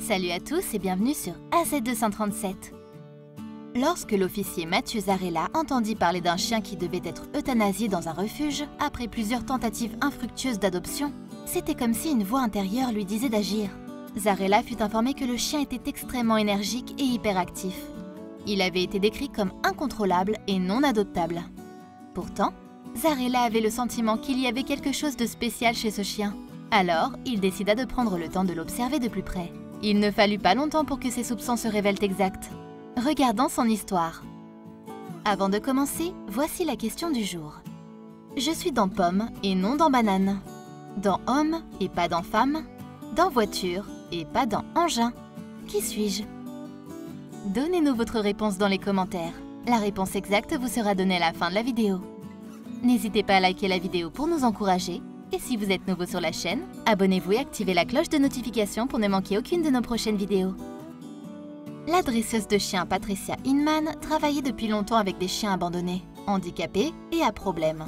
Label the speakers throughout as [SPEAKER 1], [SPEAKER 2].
[SPEAKER 1] Salut à tous et bienvenue sur AZ237. Lorsque l'officier Mathieu Zarella entendit parler d'un chien qui devait être euthanasié dans un refuge, après plusieurs tentatives infructueuses d'adoption, c'était comme si une voix intérieure lui disait d'agir. Zarella fut informé que le chien était extrêmement énergique et hyperactif. Il avait été décrit comme incontrôlable et non adoptable. Pourtant, Zarella avait le sentiment qu'il y avait quelque chose de spécial chez ce chien. Alors, il décida de prendre le temps de l'observer de plus près. Il ne fallut pas longtemps pour que ses soupçons se révèlent exacts. Regardons son histoire. Avant de commencer, voici la question du jour. Je suis dans pomme et non dans banane. Dans homme et pas dans femme. Dans voiture et pas dans engin. Qui suis-je? Donnez-nous votre réponse dans les commentaires. La réponse exacte vous sera donnée à la fin de la vidéo. N'hésitez pas à liker la vidéo pour nous encourager. Et si vous êtes nouveau sur la chaîne, abonnez-vous et activez la cloche de notification pour ne manquer aucune de nos prochaines vidéos. La dresseuse de chiens Patricia Inman travaillait depuis longtemps avec des chiens abandonnés, handicapés et à problème.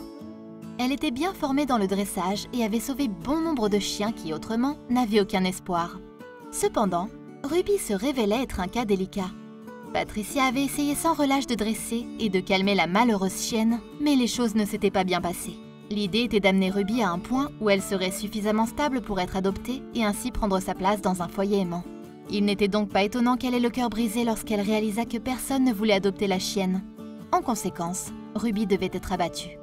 [SPEAKER 1] Elle était bien formée dans le dressage et avait sauvé bon nombre de chiens qui, autrement, n'avaient aucun espoir. Cependant, Ruby se révélait être un cas délicat. Patricia avait essayé sans relâche de dresser et de calmer la malheureuse chienne, mais les choses ne s'étaient pas bien passées. L'idée était d'amener Ruby à un point où elle serait suffisamment stable pour être adoptée et ainsi prendre sa place dans un foyer aimant. Il n'était donc pas étonnant qu'elle ait le cœur brisé lorsqu'elle réalisa que personne ne voulait adopter la chienne. En conséquence, Ruby devait être abattue.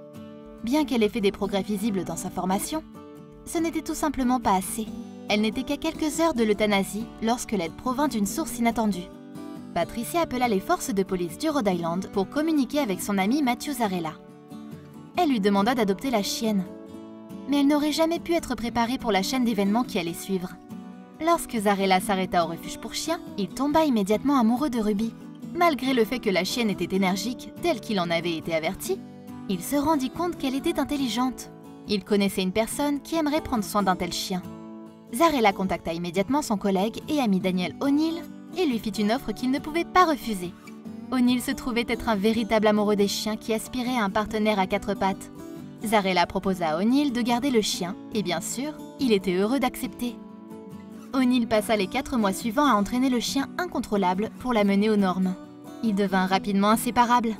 [SPEAKER 1] Bien qu'elle ait fait des progrès visibles dans sa formation, ce n'était tout simplement pas assez. Elle n'était qu'à quelques heures de l'euthanasie lorsque l'aide provint d'une source inattendue. Patricia appela les forces de police du Rhode Island pour communiquer avec son ami Mathieu Zarella. Elle lui demanda d'adopter la chienne. Mais elle n'aurait jamais pu être préparée pour la chaîne d'événements qui allait suivre. Lorsque Zarella s'arrêta au refuge pour chiens, il tomba immédiatement amoureux de Ruby. Malgré le fait que la chienne était énergique, telle qu'il en avait été averti, il se rendit compte qu'elle était intelligente. Il connaissait une personne qui aimerait prendre soin d'un tel chien. Zarella contacta immédiatement son collègue et ami Daniel O'Neill et lui fit une offre qu'il ne pouvait pas refuser. O'Neill se trouvait être un véritable amoureux des chiens qui aspirait à un partenaire à quatre pattes. Zarella proposa à O'Neill de garder le chien, et bien sûr, il était heureux d'accepter. O'Neill passa les 4 mois suivants à entraîner le chien incontrôlable pour l'amener aux normes. Il devint rapidement inséparable.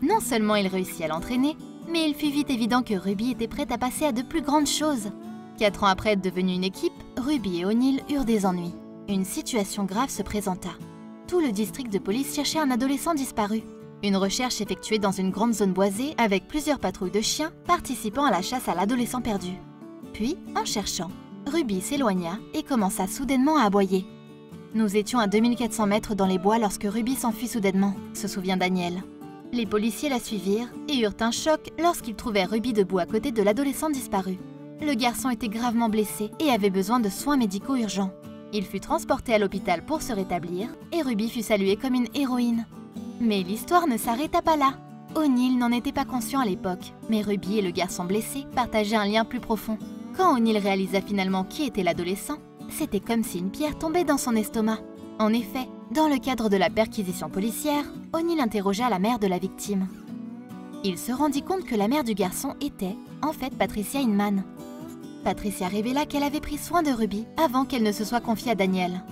[SPEAKER 1] Non seulement il réussit à l'entraîner, mais il fut vite évident que Ruby était prête à passer à de plus grandes choses. 4 ans après être devenue une équipe, Ruby et O'Neill eurent des ennuis. Une situation grave se présenta. Tout le district de police cherchait un adolescent disparu. Une recherche effectuée dans une grande zone boisée avec plusieurs patrouilles de chiens participant à la chasse à l'adolescent perdu. Puis, en cherchant, Ruby s'éloigna et commença soudainement à aboyer. Nous étions à 2400 mètres dans les bois lorsque Ruby s'enfuit soudainement, se souvient Daniel. Les policiers la suivirent et eurent un choc lorsqu'ils trouvèrent Ruby debout à côté de l'adolescent disparu. Le garçon était gravement blessé et avait besoin de soins médicaux urgents. Il fut transporté à l'hôpital pour se rétablir et Ruby fut saluée comme une héroïne. Mais l'histoire ne s'arrêta pas là. O'Neill n'en était pas conscient à l'époque, mais Ruby et le garçon blessé partageaient un lien plus profond. Quand O'Neill réalisa finalement qui était l'adolescent, c'était comme si une pierre tombait dans son estomac. En effet, dans le cadre de la perquisition policière, O'Neill interrogea la mère de la victime. Il se rendit compte que la mère du garçon était, en fait, Patricia Inman. Patricia révéla qu'elle avait pris soin de Ruby avant qu'elle ne se soit confiée à Daniel.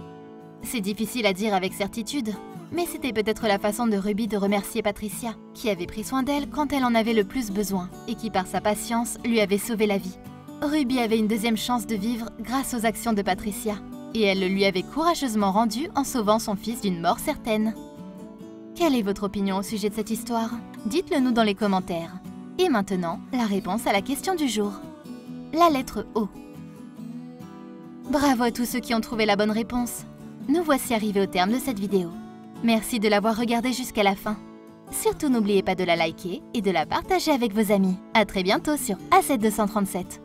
[SPEAKER 1] C'est difficile à dire avec certitude, mais c'était peut-être la façon de Ruby de remercier Patricia, qui avait pris soin d'elle quand elle en avait le plus besoin et qui par sa patience lui avait sauvé la vie. Ruby avait une deuxième chance de vivre grâce aux actions de Patricia, et elle le lui avait courageusement rendue en sauvant son fils d'une mort certaine. Quelle est votre opinion au sujet de cette histoire? Dites-le nous dans les commentaires. Et maintenant, la réponse à la question du jour. La lettre O. Bravo à tous ceux qui ont trouvé la bonne réponse. Nous voici arrivés au terme de cette vidéo. Merci de l'avoir regardée jusqu'à la fin. Surtout n'oubliez pas de la liker et de la partager avec vos amis. À très bientôt sur AZ237.